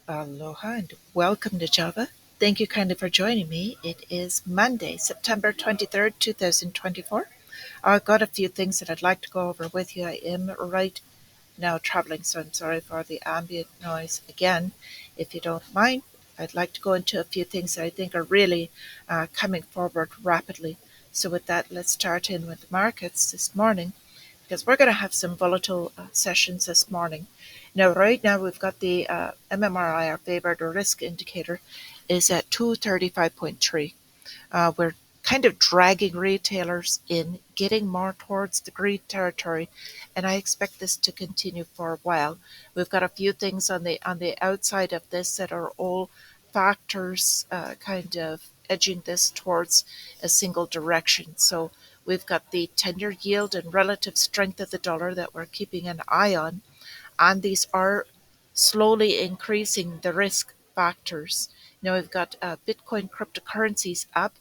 Aloha and welcome to Java. Thank you kindly for joining me. It is Monday, September 23rd, 2024. I've got a few things that I'd like to go over with you. I am right now traveling, so I'm sorry for the ambient noise again. If you don't mind, I'd like to go into a few things that I think are really coming forward rapidly. So, with that, let's start in with the markets this morning because we're going to have some volatile sessions this morning. Now, right now, we've got the MMRI, our favored risk indicator, is at 235.3. We're kind of dragging retailers in, getting more towards the green territory, and I expect this to continue for a while. We've got a few things on the outside of this that are all factors kind of edging this towards a single direction. So we've got the 10-year yield and relative strength of the dollar that we're keeping an eye on, and these are slowly increasing the risk factors. Now we've got Bitcoin cryptocurrencies up.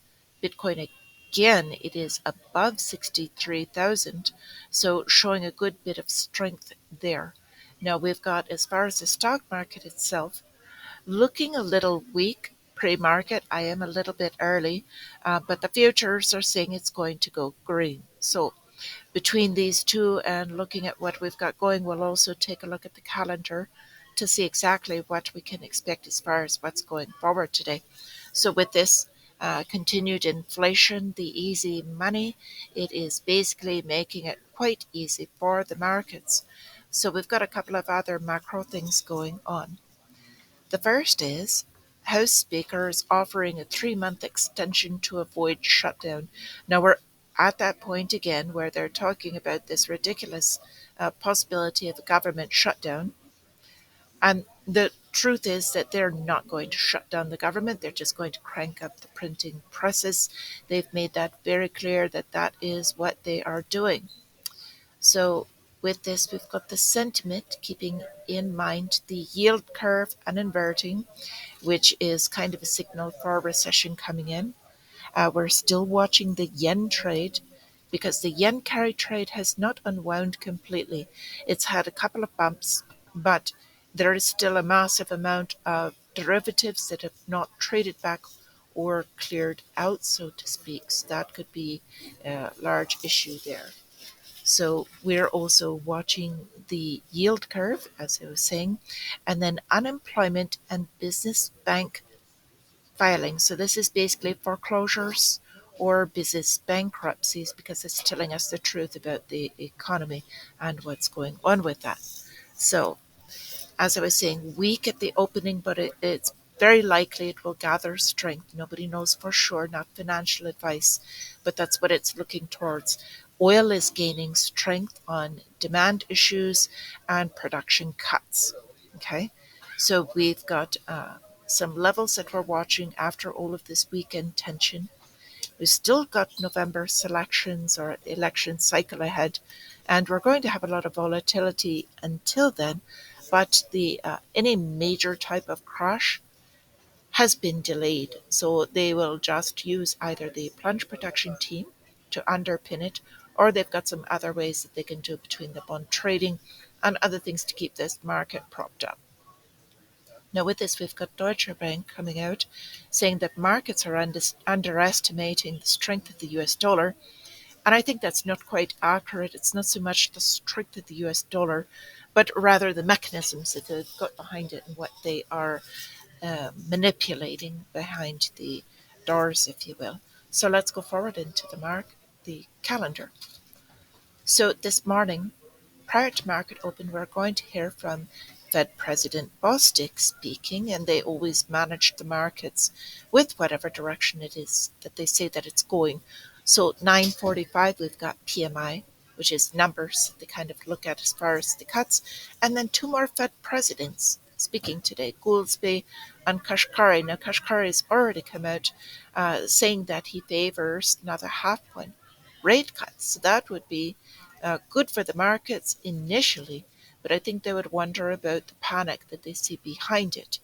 Bitcoin again, it is above 63,000, so showing a good bit of strength there. Now we've got, as far as the stock market itself, looking a little weak pre-market. I am a little bit early, but the futures are saying it's going to go green. So between these two and looking at what we've got going, we'll also take a look at the calendar to see exactly what we can expect as far as what's going forward today. So, with this continued inflation, the easy money, it is basically making it quite easy for the markets. So, we've got a couple of other macro things going on. The first is House Speaker is offering a 3-month extension to avoid shutdown. Now we're at that point again where they're talking about this ridiculous possibility of a government shutdown. And the truth is that they're not going to shut down the government. They're just going to crank up the printing presses. They've made that very clear that that is what they are doing. So with this, we've got the sentiment, keeping in mind the yield curve and inverting, which is kind of a signal for a recession coming in. We're still watching the yen trade because the yen carry trade has not unwound completely. It's had a couple of bumps, but there is still a massive amount of derivatives that have not traded back or cleared out, so to speak. So that could be a large issue there. So we're also watching the yield curve, as I was saying, and then unemployment and business bank filings. So this is basically foreclosures or business bankruptcies because it's telling us the truth about the economy and what's going on with that. So, as I was saying, weak at the opening, but it's very likely it will gather strength. Nobody knows for sure, not financial advice, but that's what it's looking towards. Oil is gaining strength on demand issues and production cuts. Okay, so we've got some levels that we're watching after all of this weekend tension. We've still got November selections or election cycle ahead, and we're going to have a lot of volatility until then. But the any major type of crash has been delayed, so they will just use either the plunge protection team to underpin it, or they've got some other ways that they can do between the bond trading and other things to keep this market propped up. Now, with this, we've got Deutsche Bank coming out saying that markets are underestimating the strength of the US dollar. And I think that's not quite accurate. It's not so much the strength of the US dollar, but rather the mechanisms that they've got behind it and what they are manipulating behind the doors, if you will. So let's go forward into the calendar. So this morning, prior to market open, we're going to hear from Fed President Bostic speaking, and they always manage the markets with whatever direction it is that they say that it's going. So 9:45, we've got PMI, which is numbers that they kind of look at as far as the cuts, and then two more Fed presidents speaking today, Goolsbee and Kashkari. Now Kashkari has already come out saying that he favors another half point rate cuts. So that would be good for the markets initially, but I think they would wonder about the panic that they see behind it.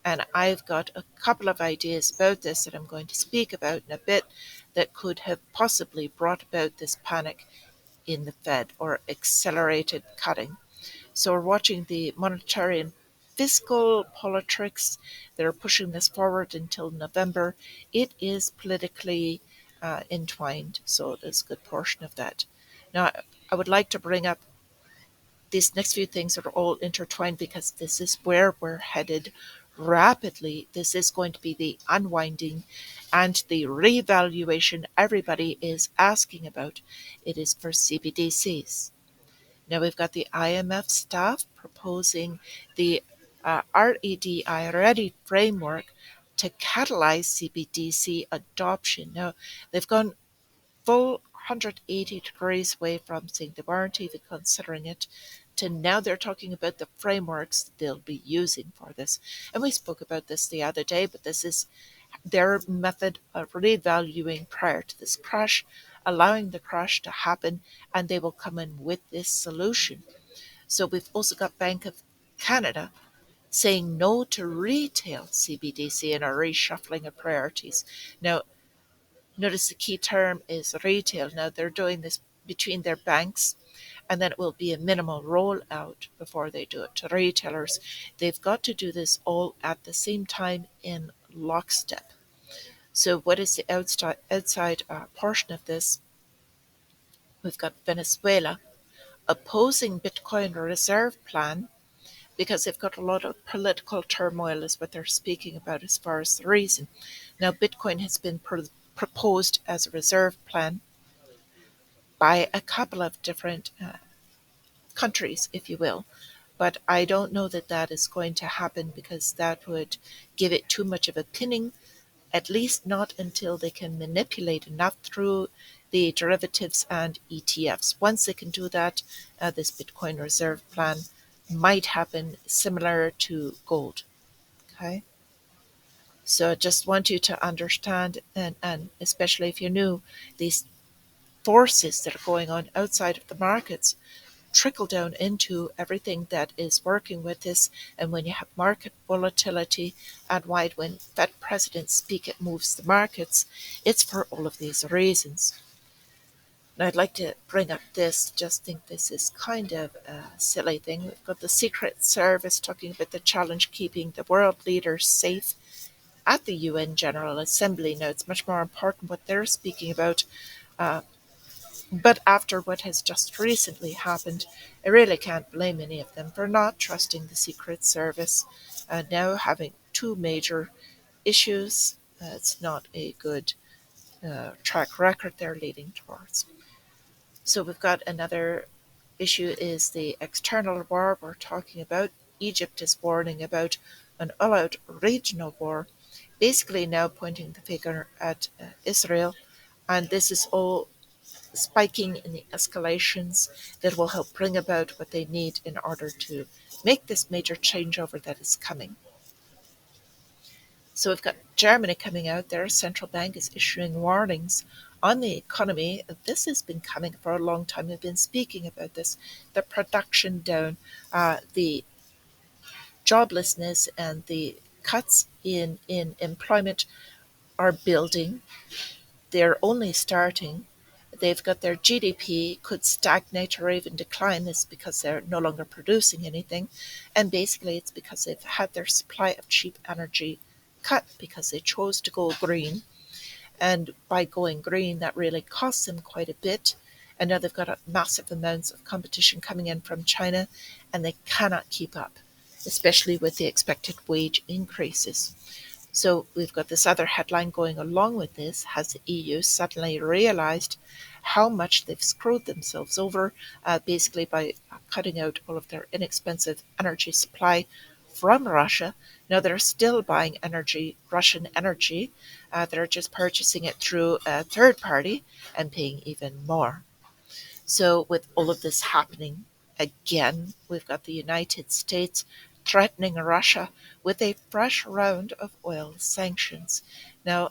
And I've got a couple of ideas about this that I'm going to speak about in a bit that could have possibly brought about this panic in the Fed or accelerated cutting. So we're watching the monetary and fiscal politics. They're pushing this forward until November. It is politically entwined, so there's a good portion of that. Now, I would like to bring up these next few things are all intertwined because this is where we're headed rapidly. This is going to be the unwinding and the revaluation everybody is asking about. It is for CBDCs. Now we've got the IMF staff proposing the REDI framework to catalyze CBDC adoption. Now they've gone full 180 degrees away from saying they weren't even considering it to now they're talking about the frameworks they'll be using for this. And we spoke about this the other day, but this is their method of revaluing prior to this crash, allowing the crash to happen, and they will come in with this solution. So we've also got Bank of Canada saying no to retail CBDC and a reshuffling of priorities. Now, notice the key term is retail. Now, they're doing this between their banks, and then it will be a minimal rollout before they do it to retailers. They've got to do this all at the same time in lockstep. So, what is the outside portion of this? We've got Venezuela opposing Bitcoin reserve plan because they've got a lot of political turmoil, is what they're speaking about as far as the reason. Now, Bitcoin has been proposed as a reserve plan by a couple of different countries, if you will. But I don't know that that is going to happen because that would give it too much of a pinning, at least not until they can manipulate enough through the derivatives and ETFs. Once they can do that, this Bitcoin reserve plan might happen similar to gold. Okay. So I just want you to understand, and especially if you're new, these forces that are going on outside of the markets trickle down into everything that is working with this. And when you have market volatility and why when Fed presidents speak, it moves the markets, it's for all of these reasons. And I'd like to bring up this, just think this is kind of a silly thing. We've got the Secret Service talking about the challenge keeping the world leaders safe at the UN General Assembly. Now, it's much more important what they're speaking about. Uh, But after what has just recently happened, I really can't blame any of them for not trusting the Secret Service. Now having two major issues, it's not a good track record they're leading towards. So we've got another issue is the external war we're talking about. Egypt is warning about an all-out regional war, basically now pointing the finger at Israel. And this is all spiking in the escalations that will help bring about what they need in order to make this major changeover that is coming. So we've got Germany coming out. Their central bank is issuing warnings on the economy. This has been coming for a long time. We've been speaking about this. The production down, the joblessness, and the cuts in employment are building. They're only starting. They've got their GDP could stagnate or even decline. It's because they're no longer producing anything. And basically, it's because they've had their supply of cheap energy cut because they chose to go green. And by going green, that really costs them quite a bit. And now they've got massive amounts of competition coming in from China, and they cannot keep up, especially with the expected wage increases. So we've got this other headline going along with this. Has the EU suddenly realized how much they've screwed themselves over, basically by cutting out all of their inexpensive energy supply from Russia? Now they're still buying energy, Russian energy. They're just purchasing it through a third party and paying even more. So with all of this happening, again, we've got the United States threatening Russia with a fresh round of oil sanctions. Now,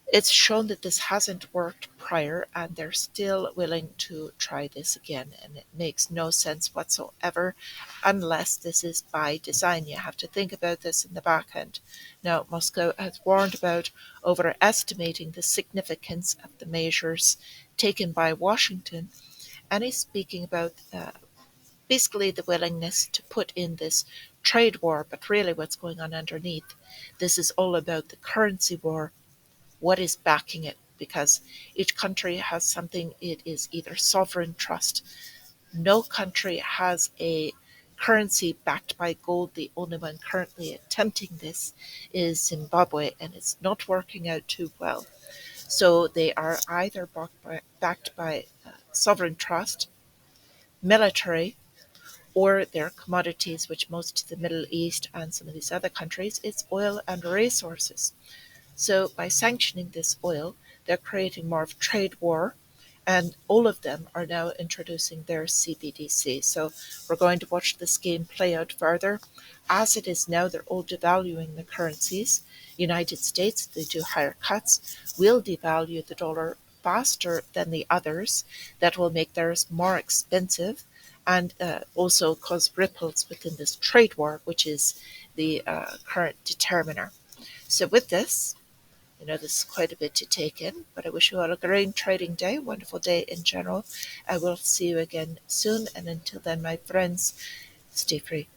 it's shown that this hasn't worked prior, and they're still willing to try this again. And it makes no sense whatsoever unless this is by design. You have to think about this in the back end. Now, Moscow has warned about overestimating the significance of the measures taken by Washington, and is speaking about basically the willingness to put in this trade war, but really what's going on underneath. This is all about the currency war, what is backing it, because each country has something. It is either sovereign trust. No country has a currency backed by gold. The only one currently attempting this is Zimbabwe, and it's not working out too well. So they are either backed by sovereign trust, military, or their commodities, which most of the Middle East and some of these other countries, it's oil and resources. So by sanctioning this oil, they're creating more of a trade war, and all of them are now introducing their CBDC. So we're going to watch this game play out further. As it is now, they're all devaluing the currencies. United States, they do higher cuts, will devalue the dollar faster than the others. That will make theirs more expensive and also cause ripples within this trade war, which is the current determiner. So with this, this is quite a bit to take in, but I wish you all a great trading day, wonderful day in general. I will see you again soon, and until then, my friends, stay free.